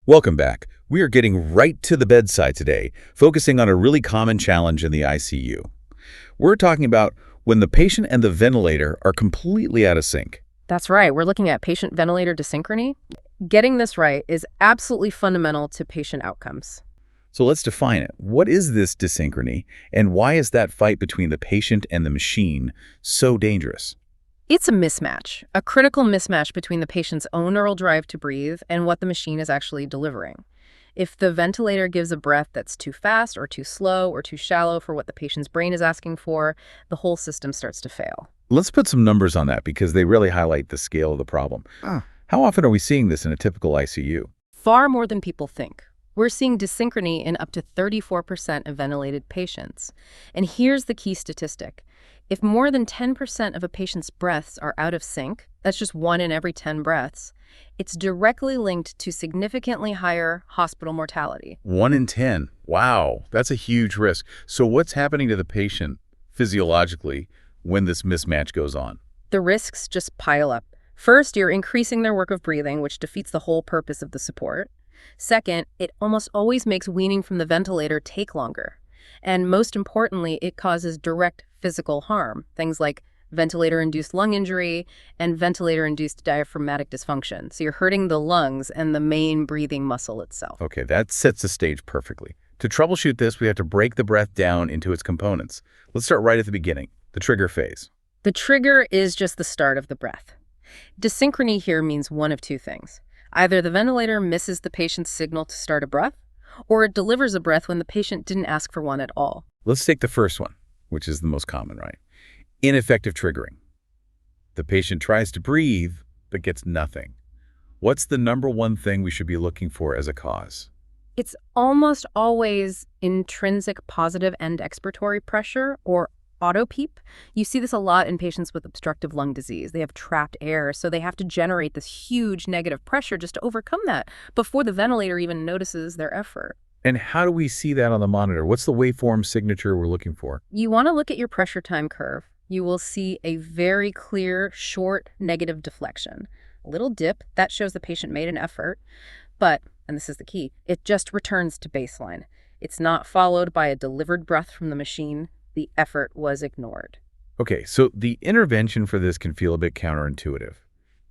Welcome back. We are getting right to the bedside today, focusing on a really common challenge in the ICU. We're talking about when the patient and the ventilator are completely out of sync. That's right. We're looking at patient-ventilator dyssynchrony. Getting this right is absolutely fundamental to patient outcomes. So let's define it. What is this dissynchrony, and why is that fight between the patient and the machine so dangerous? It's a mismatch, a critical mismatch between the patient's own neural drive to breathe and what the machine is actually delivering. If the ventilator gives a breath that's too fast or too slow or too shallow for what the patient's brain is asking for, the whole system starts to fail. Let's put some numbers on that because they really highlight the scale of the problem. How often are we seeing this in a typical ICU? Far more than people think. We're seeing dyssynchrony in up to 34% of ventilated patients. And here's the key statistic. If more than 10% of a patient's breaths are out of sync, that's just 1 in every 10 breaths, it's directly linked to significantly higher hospital mortality. 1 in 10. Wow, that's a huge risk. So what's happening to the patient physiologically when this mismatch goes on? The risks just pile up. First, you're increasing their work of breathing, which defeats the whole purpose of the support. Second, it almost always makes weaning from the ventilator take longer. And most importantly, it causes direct physical harm, things like ventilator-induced lung injury and ventilator-induced diaphragmatic dysfunction. So you're hurting the lungs and the main breathing muscle itself. Okay, that sets the stage perfectly. To troubleshoot this, we have to break the breath down into its components. Let's start right at the beginning, the trigger phase. The trigger is just the start of the breath. Dissynchrony here means one of two things. Either the ventilator misses the patient's signal to start a breath, or it delivers a breath when the patient didn't ask for one at all. Let's take the first one, which is the most common, right? Ineffective triggering. The patient tries to breathe, but gets nothing. What's the number one thing we should be looking for as a cause? It's almost always intrinsic positive end expiratory pressure, or auto-PEEP. You see this a lot in patients with obstructive lung disease. They have trapped air, so they have to generate this huge negative pressure just to overcome that before the ventilator even notices their effort. And how do we see that on the monitor? What's the waveform signature we're looking for? You want to look at your pressure time curve. You will see a very clear, short negative deflection. A little dip, that shows the patient made an effort, but, and this is the key, it just returns to baseline. It's not followed by a delivered breath from the machine. The effort was ignored. Okay, so the intervention for this can feel a bit counterintuitive.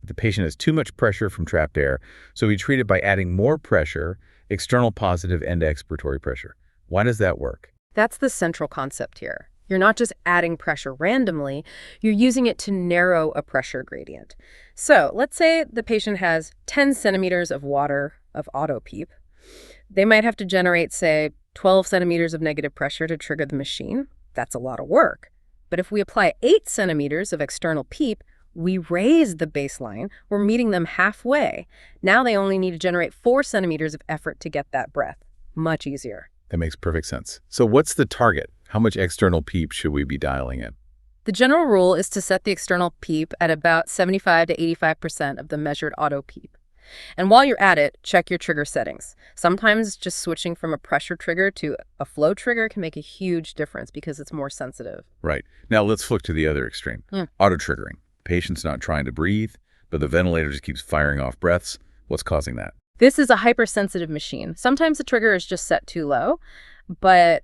The patient has too much pressure from trapped air, so we treat it by adding more pressure, external positive end expiratory pressure. Why does that work? That's the central concept here. You're not just adding pressure randomly, you're using it to narrow a pressure gradient. So let's say the patient has 10 centimeters of water of auto-PEEP. They might have to generate, say, 12 centimeters of negative pressure to trigger the machine. That's a lot of work. But if we apply 8 centimeters of external PEEP, we raise the baseline. We're meeting them halfway. Now they only need to generate 4 centimeters of effort to get that breath. Much easier. That makes perfect sense. So what's the target? How much external PEEP should we be dialing in? The general rule is to set the external PEEP at about 75 to 85% of the measured auto-PEEP. And while you're at it, check your trigger settings. Sometimes just switching from a pressure trigger to a flow trigger can make a huge difference because it's more sensitive. Right. Now let's flip to the other extreme. Auto-triggering. Patient's not trying to breathe, but the ventilator just keeps firing off breaths. What's causing that? This is a hypersensitive machine. Sometimes the trigger is just set too low, but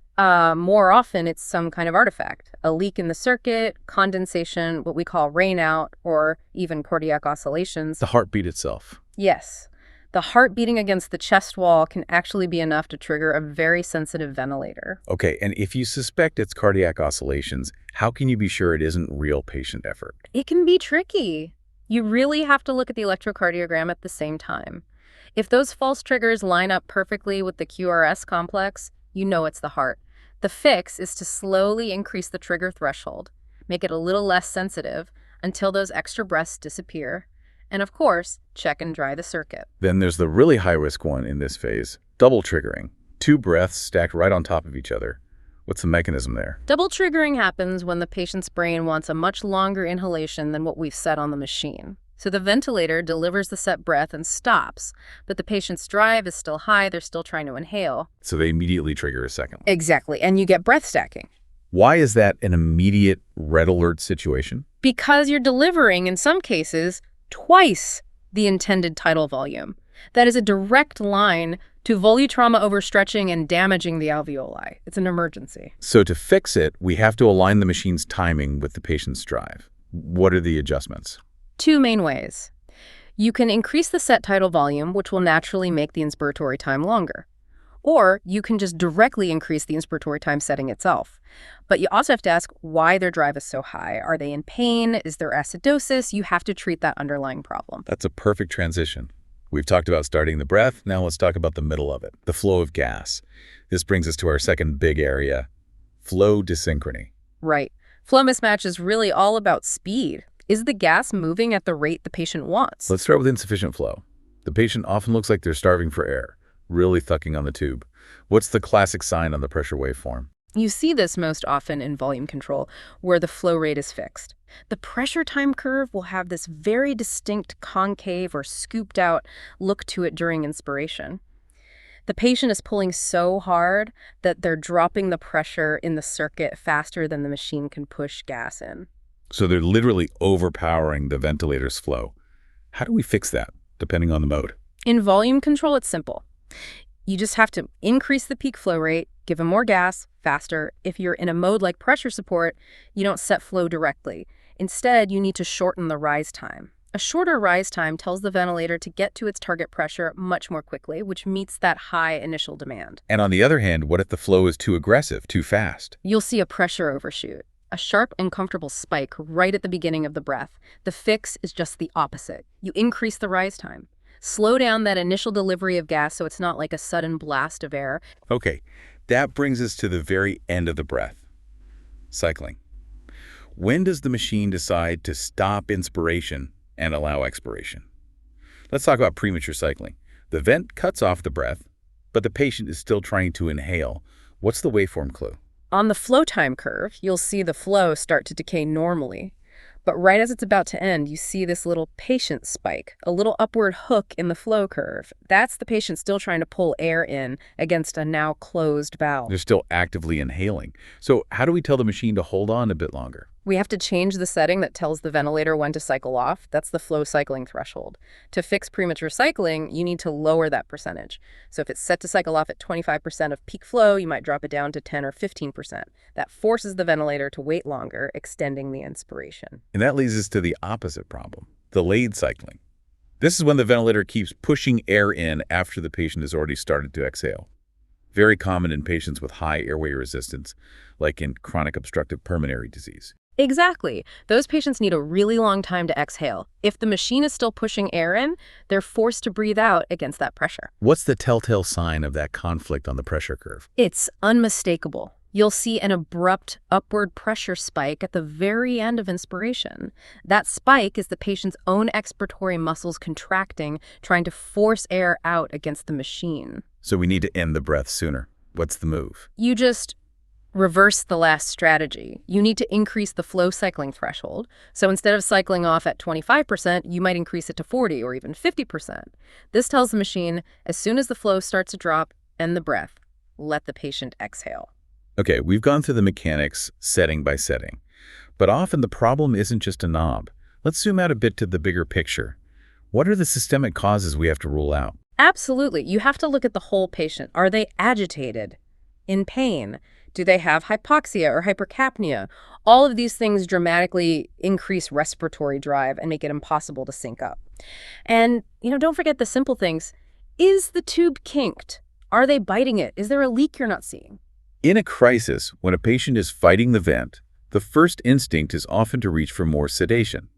more often it's some kind of artifact. A leak in the circuit, condensation, what we call rain out, or even cardiac oscillations. The heartbeat itself. Yes. The heart beating against the chest wall can actually be enough to trigger a very sensitive ventilator. Okay, and if you suspect it's cardiac oscillations, how can you be sure it isn't real patient effort? It can be tricky. You really have to look at the electrocardiogram at the same time. If those false triggers line up perfectly with the QRS complex, you know it's the heart. The fix is to slowly increase the trigger threshold, make it a little less sensitive until those extra breaths disappear. And of course, check and dry the circuit. Then there's the really high-risk one in this phase, double triggering. 2 breaths stacked right on top of each other. What's the mechanism there? Double triggering happens when the patient's brain wants a much longer inhalation than what we've set on the machine. So the ventilator delivers the set breath and stops, but the patient's drive is still high, they're still trying to inhale. So they immediately trigger a second one. Exactly, and you get breath stacking. Why is that an immediate red alert situation? Because you're delivering, in some cases, twice the intended tidal volume. That is a direct line to volutrauma overstretching and damaging the alveoli. It's an emergency. So to fix it, we have to align the machine's timing with the patient's drive. What are the adjustments? Two main ways. You can increase the set tidal volume, which will naturally make the inspiratory time longer. Or you can just directly increase the inspiratory time setting itself. But you also have to ask why their drive is so high. Are they in pain? Is there acidosis? You have to treat that underlying problem. That's a perfect transition. We've talked about starting the breath. Now let's talk about the middle of it, the flow of gas. This brings us to our second big area, flow disynchrony. Right. Flow mismatch is really all about speed. Is the gas moving at the rate the patient wants? Let's start with insufficient flow. The patient often looks like they're starving for air, really thucking on the tube. What's the classic sign on the pressure waveform? You see this most often in volume control, where the flow rate is fixed. The pressure time curve will have this very distinct concave or scooped out look to it during inspiration. The patient is pulling so hard that they're dropping the pressure in the circuit faster than the machine can push gas in. So they're literally overpowering the ventilator's flow. How do we fix that, depending on the mode? In volume control, it's simple. You just have to increase the peak flow rate, give them more gas, faster. If you're in a mode like pressure support, you don't set flow directly. Instead, you need to shorten the rise time. A shorter rise time tells the ventilator to get to its target pressure much more quickly, which meets that high initial demand. And on the other hand, what if the flow is too aggressive, too fast? You'll see a pressure overshoot, a sharp, uncomfortable spike right at the beginning of the breath. The fix is just the opposite. You increase the rise time. Slow down that initial delivery of gas so it's not like a sudden blast of air. Okay, that brings us to the very end of the breath. Cycling. When does the machine decide to stop inspiration and allow expiration? Let's talk about premature cycling. The vent cuts off the breath, but the patient is still trying to inhale. What's the waveform clue? On the flow time curve, you'll see the flow start to decay normally. But right as it's about to end, you see this little patient spike, a little upward hook in the flow curve. That's the patient still trying to pull air in against a now closed valve. They're still actively inhaling. So how do we tell the machine to hold on a bit longer? We have to change the setting that tells the ventilator when to cycle off. That's the flow cycling threshold. To fix premature cycling, you need to lower that percentage. So if it's set to cycle off at 25% of peak flow, you might drop it down to 10 or 15%. That forces the ventilator to wait longer, extending the inspiration. And that leads us to the opposite problem, delayed cycling. This is when the ventilator keeps pushing air in after the patient has already started to exhale. Very common in patients with high airway resistance, like in chronic obstructive pulmonary disease. Exactly. Those patients need a really long time to exhale. If the machine is still pushing air in, they're forced to breathe out against that pressure. What's the telltale sign of that conflict on the pressure curve? It's unmistakable. You'll see an abrupt upward pressure spike at the very end of inspiration. That spike is the patient's own expiratory muscles contracting, trying to force air out against the machine. So we need to end the breath sooner. What's the move? You just reverse the last strategy. You need to increase the flow cycling threshold. So instead of cycling off at 25%, you might increase it to 40 or even 50%. This tells the machine, as soon as the flow starts to drop, end the breath. Let the patient exhale. Okay, we've gone through the mechanics setting by setting, but often the problem isn't just a knob. Let's zoom out a bit to the bigger picture. What are the systemic causes we have to rule out? Absolutely. You have to look at the whole patient. Are they agitated? In pain? Do they have hypoxia or hypercapnia? All of these things dramatically increase respiratory drive and make it impossible to sync up. And, don't forget the simple things. Is the tube kinked? Are they biting it? Is there a leak you're not seeing? In a crisis, when a patient is fighting the vent, the first instinct is often to reach for more sedation.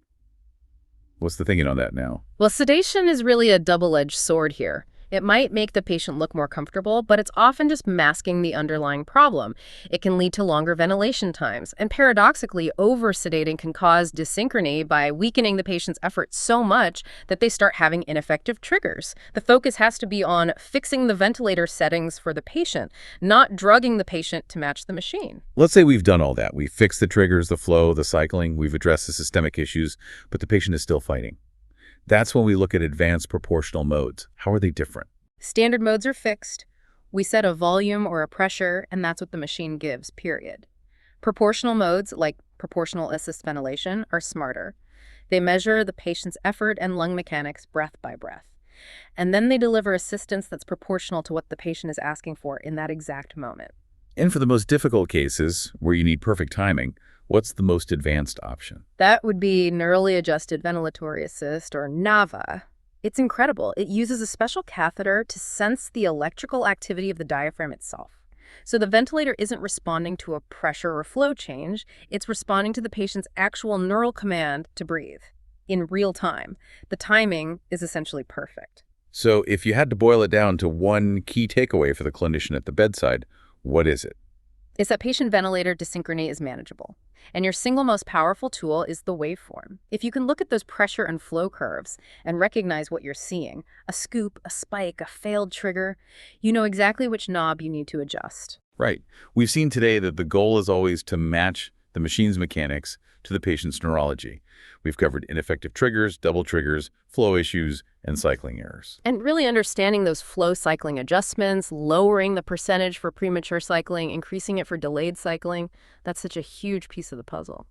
What's the thinking on that now? Well, sedation is really a double-edged sword here. It might make the patient look more comfortable, but it's often just masking the underlying problem. It can lead to longer ventilation times, and paradoxically, over-sedating can cause disynchrony by weakening the patient's effort so much that they start having ineffective triggers. The focus has to be on fixing the ventilator settings for the patient, not drugging the patient to match the machine. Let's say we've done all that. We've fixed the triggers, the flow, the cycling, we've addressed the systemic issues, but the patient is still fighting. That's when we look at advanced proportional modes. How are they different? Standard modes are fixed. We set a volume or a pressure, and that's what the machine gives, period. Proportional modes, like proportional assist ventilation, are smarter. They measure the patient's effort and lung mechanics breath by breath. And then they deliver assistance that's proportional to what the patient is asking for in that exact moment. And for the most difficult cases, where you need perfect timing, what's the most advanced option? That would be neurally adjusted ventilatory assist, or NAVA. It's incredible. It uses a special catheter to sense the electrical activity of the diaphragm itself. So the ventilator isn't responding to a pressure or flow change, it's responding to the patient's actual neural command to breathe in real time. The timing is essentially perfect. So if you had to boil it down to one key takeaway for the clinician at the bedside, what is it? Is that patient-ventilator dyssynchrony is manageable. And your single most powerful tool is the waveform. If you can look at those pressure and flow curves and recognize what you're seeing, a scoop, a spike, a failed trigger, you know exactly which knob you need to adjust. Right. We've seen today that the goal is always to match the machine's mechanics to the patient's neurology. We've covered ineffective triggers, double triggers, flow issues, and cycling errors. And really understanding those flow cycling adjustments, lowering the percentage for premature cycling, increasing it for delayed cycling, that's such a huge piece of the puzzle.